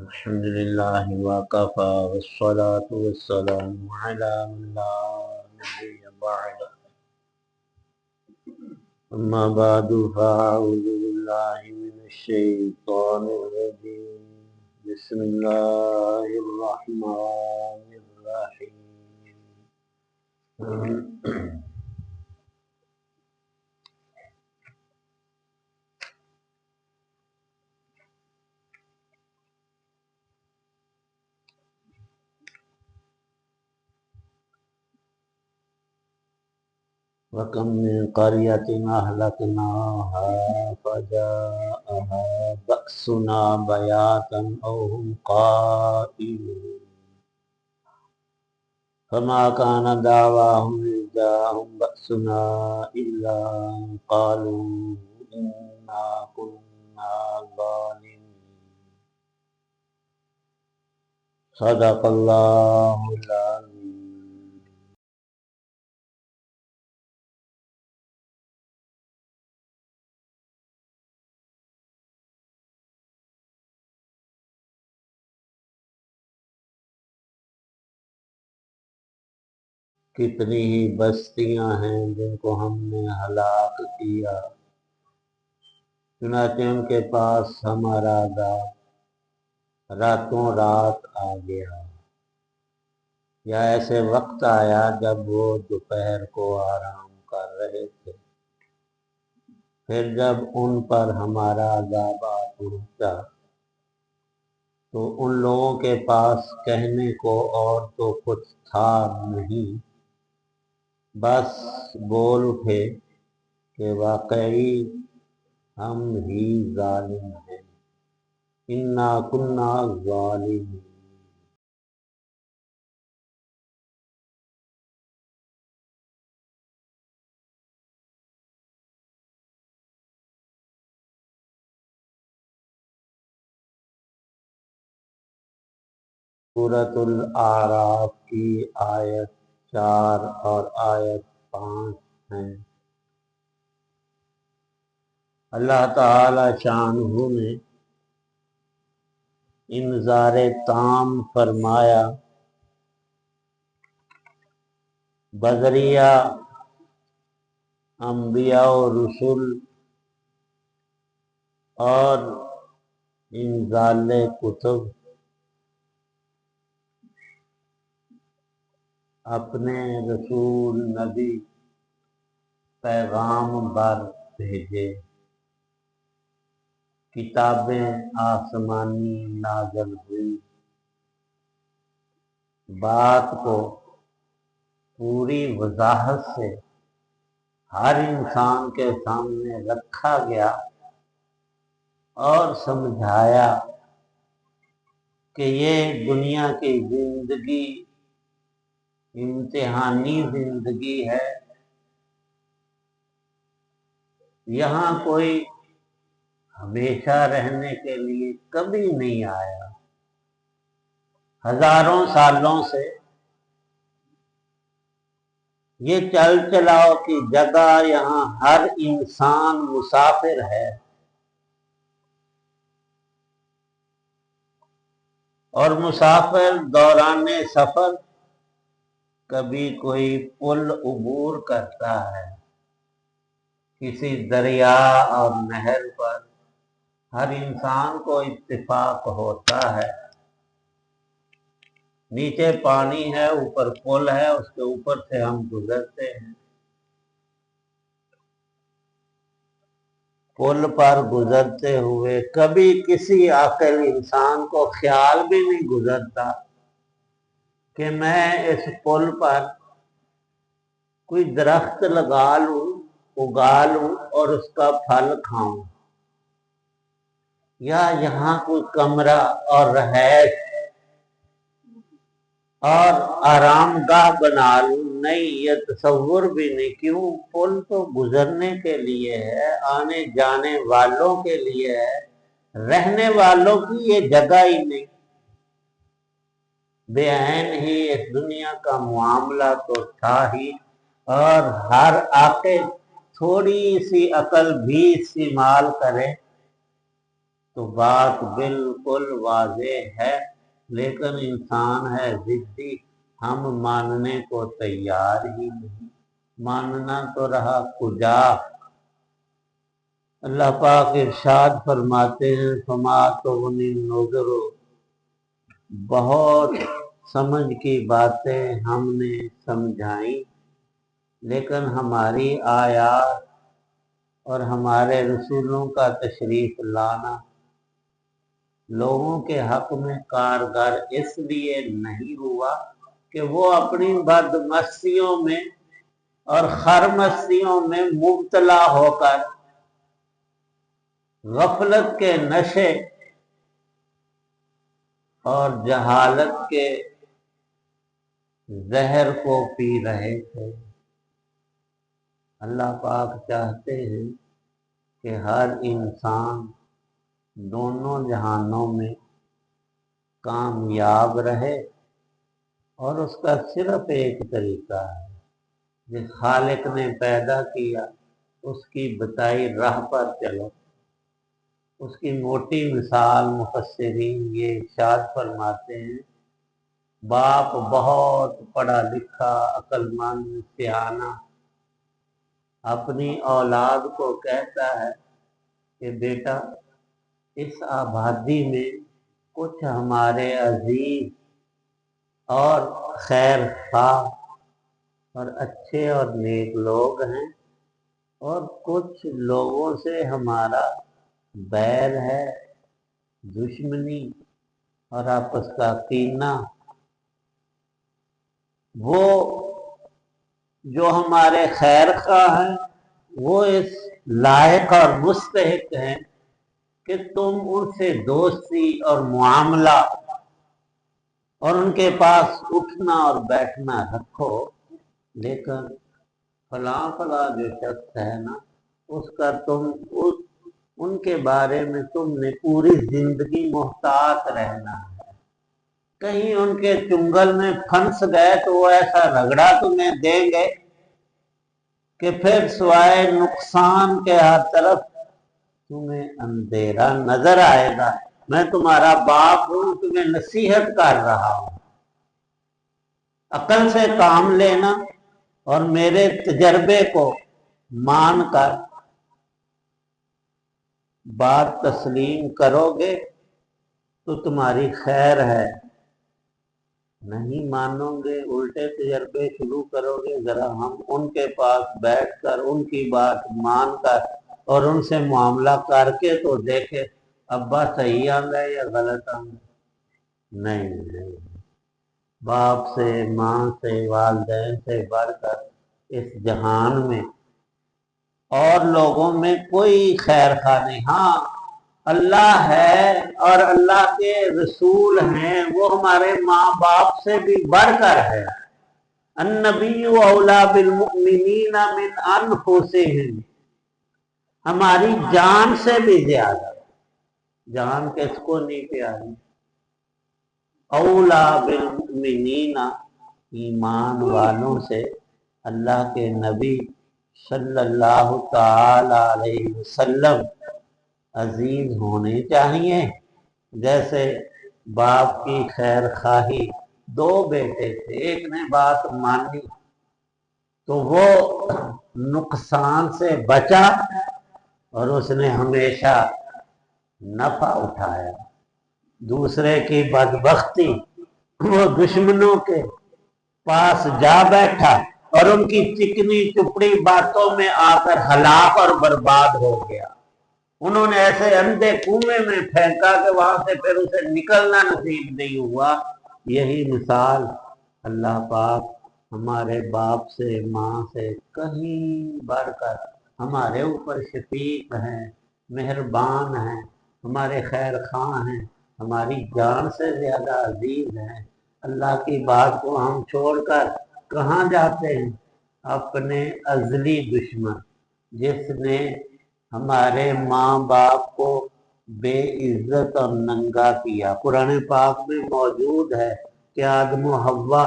الحمد لله وكفى والصلاة والسلام على من لا نبي بعد أما بعد فأعوذ بالله من الشيطان الرجيم بسم الله الرحمن الرحيم وكم من قرية أهلكناها فجاءها بأسنا بياتا أو هم قائلون فما كان دعواهم إذ جاءهم بأسنا إلا قالوا إنا كنا ظالمين صدق الله العظيم. کتنی ہی بستیاں ہیں جن کو ہم نے ہلاک کیا، چنانچہ ان کے پاس ہمارا عذاب راتوں رات آ گیا، یا ایسے وقت آیا جب وہ دوپہر کو آرام کر رہے تھے، پھر جب ان پر ہمارا عذاب آ پہنچا تو ان لوگوں کے پاس کہنے کو اور تو کچھ تھا نہیں، بس بول اٹھے کہ واقعی ہم ہی ظالم ہیں، انا کنا ظالمین. سورۃ الاعراف کی آیت 4 اور آیت 5 ہیں. اللہ تعالی شانہ نے انذار تام فرمایا، بذریعہ انبیاء و رسول اور انزال کتب اپنے رسول نبی پیغام بر بھیجے، کتابیں آسمانی نازل ہوئی، بات کو پوری وضاحت سے ہر انسان کے سامنے رکھا گیا اور سمجھایا کہ یہ دنیا کی زندگی امتحانی زندگی ہے، یہاں کوئی ہمیشہ رہنے کے لیے کبھی نہیں آیا. ہزاروں سالوں سے یہ چل چلاؤ کی جگہ یہاں ہر انسان مسافر ہے، اور مسافر دوران سفر کبھی کوئی پل عبور کرتا ہے، کسی دریا اور نہر پر ہر انسان کو اتفاق ہوتا ہے، نیچے پانی ہے اوپر پل ہے، اس کے اوپر سے ہم گزرتے ہیں. پل پر گزرتے ہوئے کبھی کسی عاقل انسان کو خیال بھی نہیں گزرتا کہ میں اس پل پر کوئی درخت لگا لوں، اگا لوں اور اس کا پھل کھاؤں، یا یہاں کوئی کمرہ اور رہائش اور آرام گاہ بنا لوں. نہیں، یہ تصور بھی نہیں. کیوں؟ پل تو گزرنے کے لیے ہے، آنے جانے والوں کے لیے ہے، رہنے والوں کی یہ جگہ ہی نہیں. بے عین ہی اس دنیا کا معاملہ تو تھا ہی، اور ہر عاقل تھوڑی سی عقل بھی استعمال کرے تو بات بالکل واضح ہے، لیکن انسان ہے ضدی، ہم ماننے کو تیار ہی نہیں۔ ماننا تو رہا کجا۔ اللہ پاک ارشاد فرماتے ہیں فما تغنی النذر، بہت سمجھ کی باتیں ہم نے سمجھائیں، لیکن ہماری آیات اور ہمارے رسولوں کا تشریف لانا لوگوں کے حق میں کارگر اس لیے نہیں ہوا کہ وہ اپنی بدمستیوں میں اور خرمستیوں میں مبتلا ہو کر غفلت کے نشے اور جہالت کے زہر کو پی رہے تھے۔ اللہ پاک چاہتے ہیں کہ ہر انسان دونوں جہانوں میں کامیاب رہے، اور اس کا صرف ایک طریقہ ہے، جس خالق نے پیدا کیا اس کی بتائی راہ پر چلو۔ اس کی موٹی مثال مفسرین یہ ارشاد فرماتے ہیں، باپ بہت پڑھا لکھا عقل مند سیانہ اپنی اولاد کو کہتا ہے کہ بیٹا اس آبادی میں کچھ ہمارے عزیز اور خیر خواہ اور اچھے اور نیک لوگ ہیں، اور کچھ لوگوں سے ہمارا بیر ہے، دشمنی اور آپس کا کینہ۔ وہ جو ہمارے خیر خواہ ہیں وہ اس لائق اور مستحق ہیں کہ تم ان سے دوستی اور معاملہ اور ان کے پاس اٹھنا اور بیٹھنا رکھو، لیکن فلاں فلاں جو شخص ہے نا، اس کا تم ان کے بارے میں تم نے پوری زندگی محتاط رہنا ہے۔ کہیں ان کے چنگل میں پھنس گئے تو وہ ایسا رگڑا تمہیں دیں گے کہ پھر سوائے نقصان کے ہر طرف تمہیں اندھیرا نظر آئے گا۔ میں تمہارا باپ ہوں، تمہیں نصیحت کر رہا ہوں، عقل سے کام لینا اور میرے تجربے کو مان کر بات تسلیم کرو گے تو تمہاری خیر ہے، نہیں مانو گے الٹے تجربے شروع کرو گے، ذرا ہم ان کے پاس بیٹھ کر ان کی بات مان کر اور ان سے معاملہ کر کے تو دیکھے ابا صحیح آنگا یا غلط آنگا۔ نہیں، باپ سے، ماں سے، والدین سے بڑھ کر اس جہان میں اور لوگوں میں کوئی خیر خواہ نہیں۔ ہاں اللہ ہے اور اللہ کے رسول ہیں، وہ ہمارے ماں باپ سے بھی بڑھ کر ہے۔ النبی اولیٰ بالمؤمنین من انفسہم، ہماری جان سے بھی زیادہ۔ جان کس کو نہیں پیاری؟ اولیٰ بالمؤمنین، ایمان والوں سے اللہ کے نبی صلی اللہ تعالی علیہ وسلم عزیز ہونے چاہیے۔ جیسے باپ کی خیر خواہی، دو بیٹے تھے، ایک نے بات مانی تو وہ نقصان سے بچا اور اس نے ہمیشہ نفع اٹھایا، دوسرے کی بدبختی وہ دشمنوں کے پاس جا بیٹھا اور ان کی چکنی چپڑی باتوں میں آ کر ہلاک اور برباد ہو گیا۔ انہوں نے ایسے اندھے کنویں میں پھینکا کہ وہاں سے پھر اسے نکلنا نصیب نہیں ہوا۔ یہی مثال اللہ پاک ہمارے باپ سے، ماں سے کہیں بڑھ کر ہمارے اوپر شفیق ہیں، مہربان ہیں، ہمارے خیر خواہ ہیں، ہماری جان سے زیادہ عزیز ہیں۔ اللہ کی بات کو ہم چھوڑ کر کہاں جاتے ہیں؟ اپنے ازلی دشمن جس نے ہمارے ماں باپ کو بے عزت اور ننگا کیا۔ قرآن پاک میں موجود ہے کہ آدم و حوا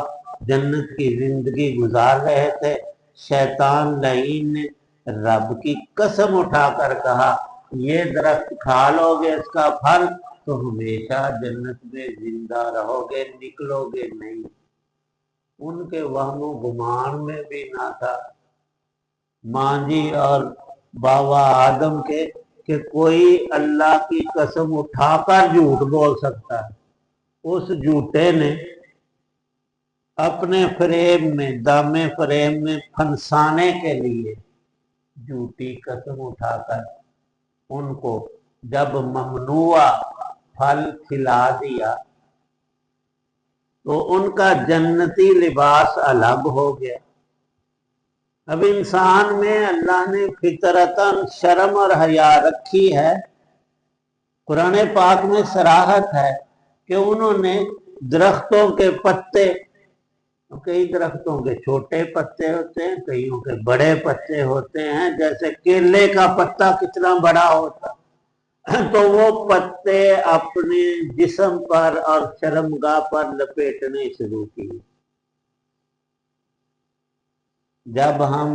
جنت کی زندگی گزار رہے تھے، شیطان لعین نے رب کی قسم اٹھا کر کہا یہ درخت کھا لو گے اس کا پھل تو ہمیشہ جنت میں زندہ رہو گے، نکلو گے نہیں۔ ان کے وہم و گمان میں بھی نہ تھا ماں جی اور بابا آدم کے کہ کوئی اللہ کی قسم اٹھا کر جھوٹ بول سکتا ہے۔ اس جھوٹے نے اپنے فریب میں، دامے فریب میں پھنسانے کے لیے جھوٹی قسم اٹھا کر ان کو جب ممنوع پھل کھلا دیا تو ان کا جنتی لباس الگ ہو گیا۔ اب انسان میں اللہ نے فطرتاً شرم اور حیا رکھی ہے۔ قرآن پاک میں صراحت ہے کہ انہوں نے درختوں کے پتے، کئی درختوں کے چھوٹے پتے ہوتے ہیں، کئیوں کے بڑے پتے ہوتے ہیں، جیسے کیلے کا پتا کتنا بڑا ہوتا، تو وہ پتے اپنے جسم پر اور شرمگاہ پر لپیٹنے شروع کی۔ جب ہم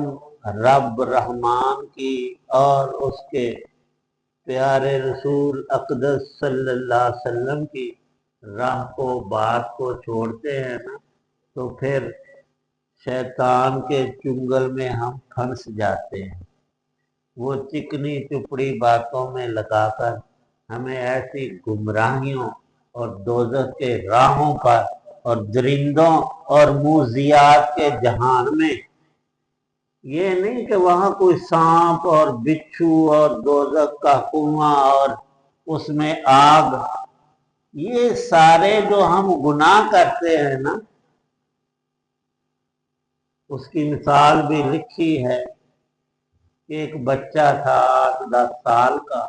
رب رحمان کی اور اس کے پیارے رسول اقدس صلی اللہ علیہ وسلم کی راہ کو، بات کو چھوڑتے ہیں نا، تو پھر شیطان کے چنگل میں ہم پھنس جاتے ہیں۔ وہ چکنی چپڑی باتوں میں لگا کر ہمیں ایسی گمراہیوں اور دوزخ کے راہوں پر اور درندوں اور موذیات کے جہان میں، یہ نہیں کہ وہاں کوئی سانپ اور بچھو اور دوزخ کا کنواں اور اس میں آگ، یہ سارے جو ہم گناہ کرتے ہیں نا، اس کی مثال بھی لکھی ہے۔ ایک بچہ تھا 8-10 سال کا،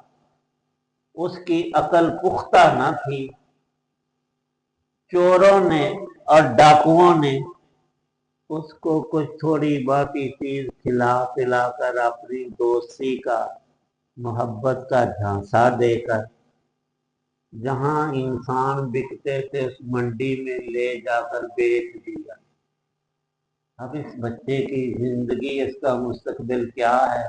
اس کی عقل پختہ نہ تھی، چوروں نے اور ڈاکوؤں نے اس کو کچھ تھوڑی باقی چیز کھلا پلا کر اپنی دوستی کا، محبت کا جھانسا دے کر جہاں انسان بکتے تھے اس منڈی میں لے جا کر بیچ دیا۔ اب اس بچے کی زندگی، اس کا مستقبل کیا ہے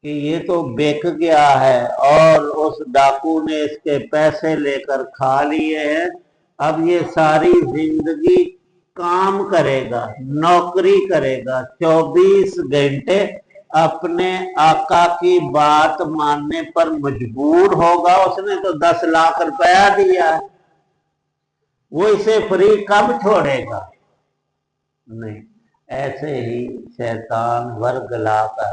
کہ یہ تو بک گیا ہے اور اس ڈاکو نے اس کے پیسے لے کر کھا لیے ہیں۔ اب یہ ساری زندگی کام کرے گا، نوکری کرے گا، 24 گھنٹے اپنے آقا کی بات ماننے پر مجبور ہوگا۔ اس نے تو 10 لاکھ روپیہ دیا ہے، وہ اسے فری کب چھوڑے گا؟ نہیں۔ ایسے ہی شیطان ورگلا کر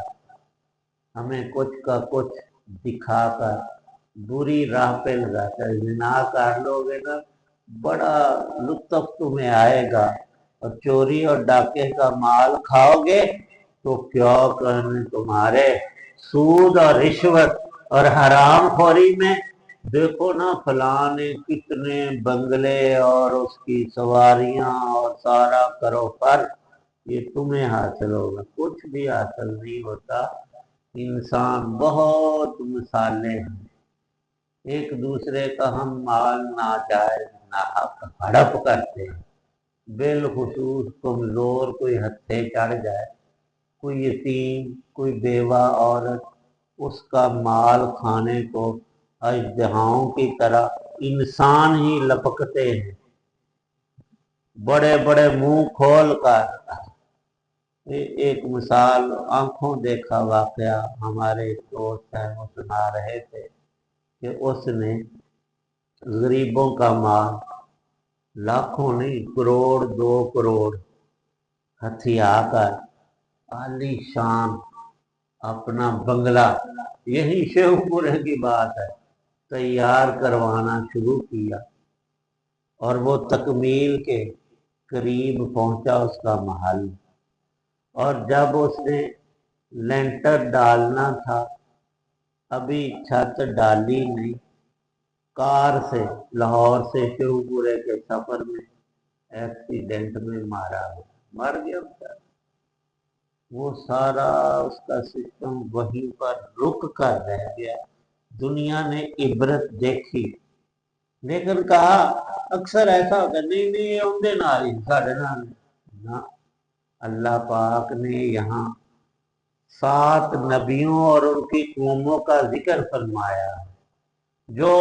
ہمیں کچھ کا کچھ دکھا کر بری راہ پہ لگاتا ہے۔ زنا کر لو گے نا، بڑا لطف تمہیں آئے گا، اور چوری اور ڈاکے کا مال کھاؤ گے تو کیا کہنے تمہارے، سود اور رشوت اور حرام خوری میں دیکھو نا فلاں نے کتنے بنگلے اور اس کی سواریاں اور سارا کرو پر، یہ تمہیں حاصل ہوگا، کچھ بھی حاصل نہیں ہوتا۔ انسان بہت مثالیں ہیں، ایک دوسرے کا ہم مال ناجائز ناحق ہڑپ کرتے ہیں، بالخصوص کمزور کوئی ہتھے چڑھ جائے، کوئی یتیم، کوئی بیوہ عورت، اس کا مال کھانے کو اژدہاؤں کی طرح انسان ہی لپکتے ہیں، بڑے بڑے منہ کھول کر۔ ایک مثال آنکھوں دیکھا واقعہ ہمارے دوست ہیں، وہ سنا رہے تھے کہ اس نے غریبوں کا مال، لاکھوں نہیں، کروڑ 2 کروڑ ہتھیا کر عالی شان اپنا بنگلہ، یہی شیو پورے کی بات ہے، تیار کروانا شروع کیا، اور وہ تکمیل کے قریب پہنچا اس کا محل، اور جب اس نے لینٹر ڈالنا تھا، ابھی چھت ڈالی نہیں، کار سے لاہور سے شیو پورے کے سفر میں ایکسیڈنٹ میں مر گیا بیچارہ۔ وہ سارا اس کا سسٹم وہیں پر رک کر رہ گیا۔ دنیا نے عبرت دیکھی، لیکن کہا اکثر ایسا ہوتا ہے، نہیں نہیں یہ اندے نال ہی ساڑھے نال نہ، اللہ پاک نے یہاں 7 نبیوں اور ان کی قوموں کا ذکر فرمایا، جو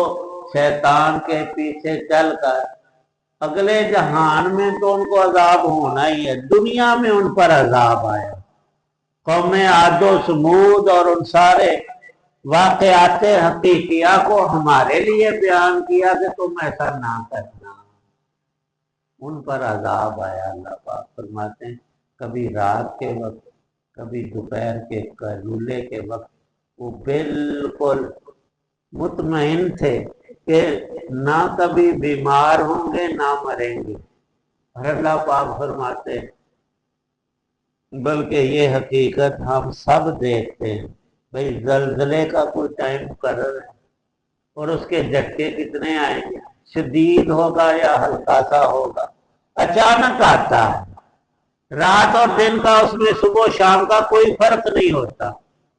شیطان کے پیچھے چل کر اگلے جہان میں تو ان کو عذاب ہونا ہی ہے، دنیا میں ان پر عذاب آیا۔ قوم عاد و سمود اور ان سارے واقعات حقیقیہ کو ہمارے لیے بیان کیا کہ تم ایسا نہ کرنا، ان پر عذاب آیا۔ اللہ پاک فرماتے ہیں کبھی رات کے وقت، کبھی دوپہر کے قیلولے کے وقت وہ بالکل مطمئن تھے کہ نہ کبھی بیمار ہوں گے نہ مریں گے، اور اللہ پاک فرماتے ہیں بلکہ یہ حقیقت ہم سب دیکھتے ہیں، بھئی زلزلے کا کوئی ٹائم مقرر ہے اور اس کے جھٹکے کتنے آئیں گے، شدید ہوگا یا ہلکا سا ہوگا، اچانک آتا ہے، رات اور دن کا اس میں صبح و شام کا کوئی فرق نہیں ہوتا۔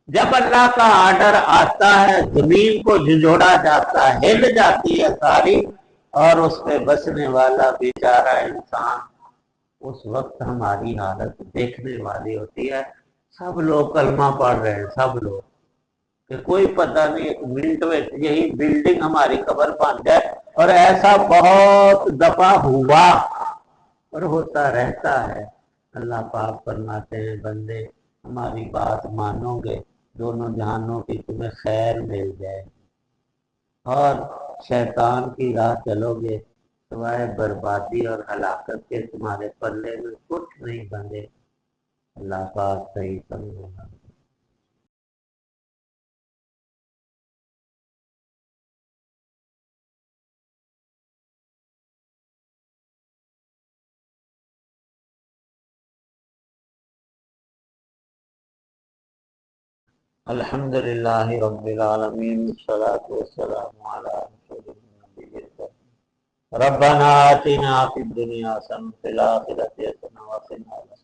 جب اللہ کا آرڈر آتا ہے زمین کو جھنجھوڑا جاتا ہے، ہل جاتی ہے ساری، اور اس پہ بچنے والا بیچارہ انسان، اس وقت ہماری حالت دیکھنے والی ہوتی ہے۔ سب لوگ کلمہ پڑھ رہے ہیں، سب لوگ، کہ کوئی پتہ نہیں ایک منٹ میں یہی بلڈنگ ہماری قبر بن جائے، اور ایسا بہت دفعہ ہوا اور ہوتا رہتا ہے۔ اللہ پاک فرماتے ہیں بندے ہماری بات مانو گے، دونوں جہانوں کی تمہیں خیر مل جائے، اور شیطان کی راہ چلو گے سوائے بربادی اور ہلاکت کے تمہارے پلے میں کچھ نہیں بندے۔ اللہ پاک صحیح سمجھے۔ الحمد للہ رب العالمین، والصلاة والسلام علی رسول النبی۔ ربنا آتنا فی الدنیا حسنۃ وفی الآخرۃ حسنۃ وقنا عذاب النار۔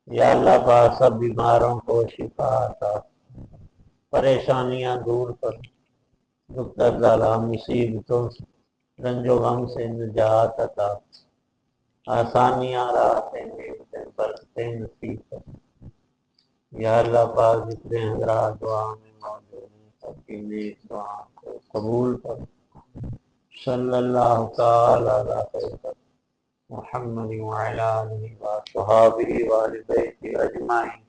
یا اللہ پاک سب بیماروں کو شفا عطا، پریشانیاں دور کر، مبتلا مصیبتوں رنج و غم سے نجات عطا، آسانیاں راحتیں نعمتیں برکتیں نصیب کر۔ یا اللہ پاک جتنے حضرات دعا میں موجود ہیں سب کی نیک دعا کو قبول کر۔ صلی اللہ تعالی علی خیر محمد وعلی آلہ وصحبہ وآل بیتہ اجمعین۔